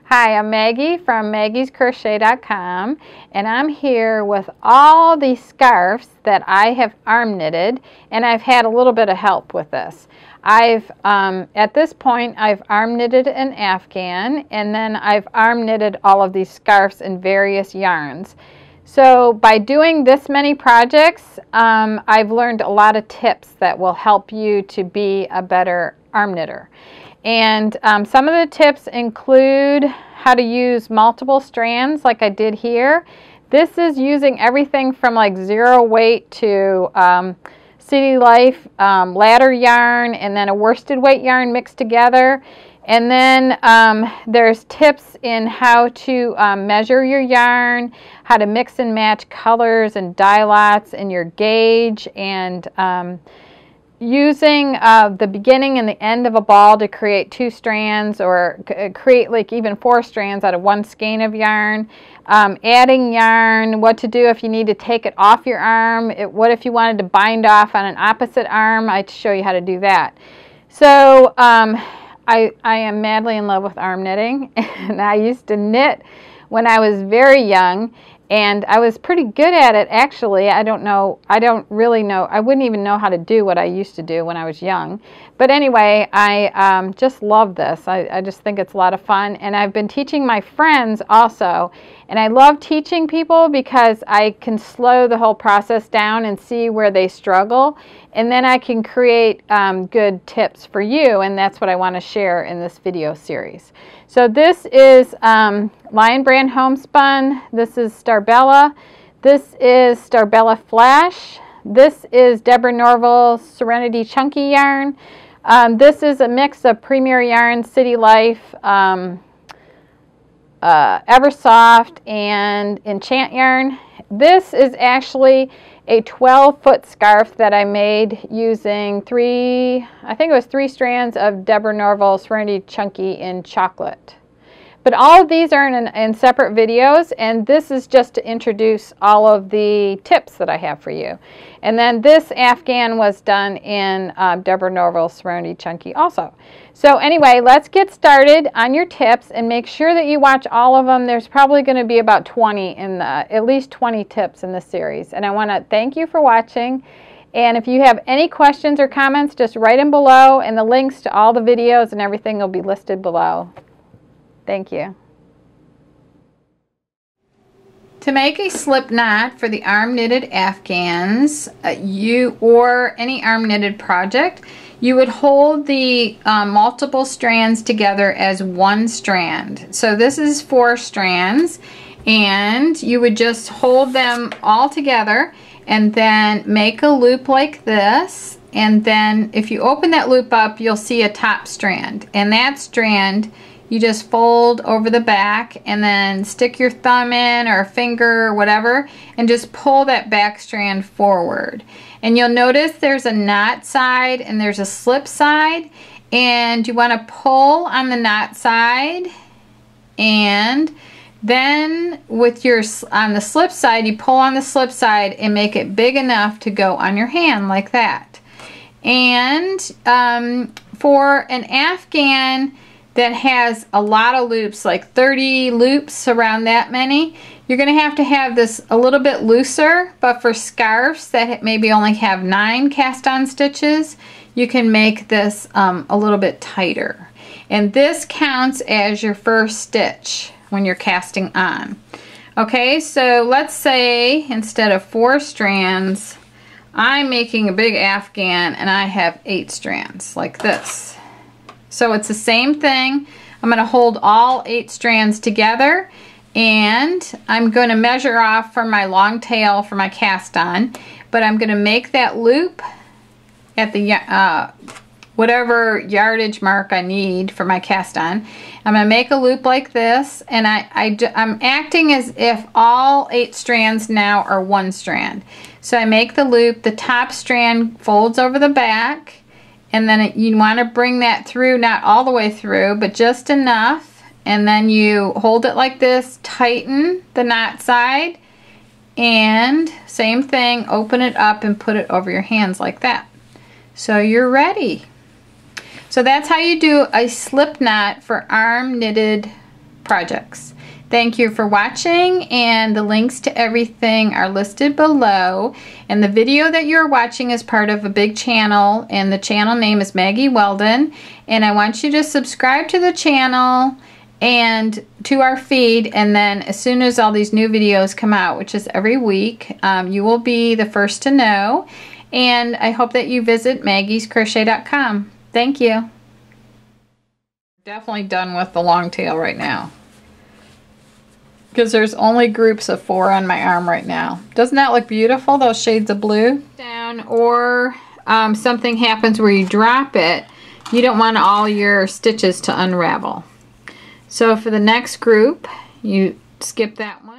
Hi, I'm Maggie from MAGGIE'S and I'm here with all these scarves that I have arm knitted, and I've had a little bit of help with this. At this point, I've arm knitted an afghan, and then I've arm knitted all of these scarves in various yarns. So by doing this many projects, I've learned a lot of tips that will help you to be a better arm knitter. And some of the tips include how to use multiple strands like I did here. This is using everything from like zero weight to City Life ladder yarn and then a worsted weight yarn mixed together. And then there's tips in how to measure your yarn, how to mix and match colors and dye lots and your gauge, and using the beginning and the end of a ball to create 2 strands, or create like even 4 strands out of 1 skein of yarn. Adding yarn, what to do if you need to take it off your arm, what if you wanted to bind off on an opposite arm. I'd show you how to do that. So I am madly in love with arm knitting, and I used to knit when I was very young, and I was pretty good at it actually. I wouldn't even know how to do what I used to do when I was young. But anyway, I just love this. I just think it's a lot of fun, and I've been teaching my friends also. And I love teaching people because I can slow the whole process down and see where they struggle, and then I can create good tips for you, and that's what I want to share in this video series. So this is Lion Brand Homespun. This is Starbella. This is Starbella Flash. This is Deborah Norville Serenity Chunky Yarn. This is a mix of Premier Yarn, City Life, Eversoft, and Enchant Yarn. This is actually a 12-foot scarf that I made using I think it was 3 strands of Deborah Norville Serenity Chunky in chocolate. But all of these are in separate videos, and this is just to introduce all of the tips that I have for you. And then this afghan was done in Deborah Norville Serenity Chunky also. So anyway, let's get started on your tips, and make sure that you watch all of them. There's probably going to be about 20 at least 20 tips in this series. And I want to thank you for watching. And if you have any questions or comments, just write them below, and the links to all the videos and everything will be listed below. Thank you. To make a slip knot for the arm knitted afghans, or any arm knitted project, you would hold the multiple strands together as 1 strand. So this is 4 strands, and you would just hold them all together and then make a loop like this. And then if you open that loop up, you'll see a top strand, and that strand you just fold over the back and then stick your thumb in or a finger or whatever and just pull that back strand forward. And you'll notice there's a knot side and there's a slip side, and you want to pull on the knot side, and then on the slip side, you pull on the slip side and make it big enough to go on your hand like that. And for an afghan that has a lot of loops, like 30 loops, around that many, you're going to have this a little bit looser. But for scarves that maybe only have 9 cast on stitches, you can make this a little bit tighter. And this counts as your first stitch when you're casting on. Okay, so let's say instead of 4 strands, I'm making a big afghan and I have 8 strands like this. So it's the same thing. I'm going to hold all 8 strands together, and I'm going to measure off from my long tail for my cast on, but I'm going to make that loop at the whatever yardage mark I need for my cast on. I'm going to make a loop like this, and I'm acting as if all 8 strands now are 1 strand. So I make the loop, the top strand folds over the back, and then you want to bring that through, not all the way through, but just enough. And then you hold it like this, tighten the knot side, and same thing, open it up and put it over your hands like that. So you're ready. So that's how you do a slip knot for arm knitted projects. Thank you for watching, and the links to everything are listed below. And the video that you're watching is part of a big channel, and the channel name is Maggie Weldon. And I want you to subscribe to the channel and to our feed, and then as soon as all these new videos come out, which is every week, you will be the first to know. And I hope that you visit maggiescrochet.com. Thank you. Definitely done with the long tail right now, because there's only groups of 4 on my arm right now. Doesn't that look beautiful, those shades of blue? Down, or something happens where you drop it, you don't want all your stitches to unravel. So for the next group, you skip that one.